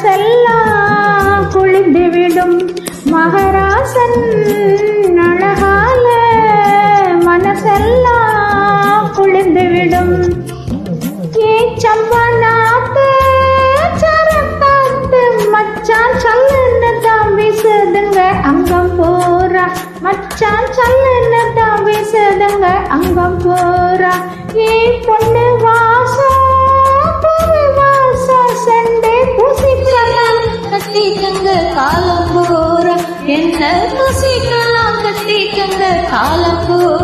மனசெல்லாம் குளிந்துவிடும் மகராசன் அழகால மனசெல்லாம் குளிந்துவிடும். சம்பனாத்து சரத்தாத்து மச்சான் சல்லுன்னு தான் வீசுதுங்க அங்கம் போறா. மச்சான் சல்லுன்னு தான் வீசுதுங்க அங்கம் போறா. ஏ பொண்ணு வாசம் புது வாசம் செண்டே பூசிக்கலாம் கட்டிக்கங்க காலம் போற. என்ன பூசிக்கலாம் கட்டிக்கங்க காலம் போற.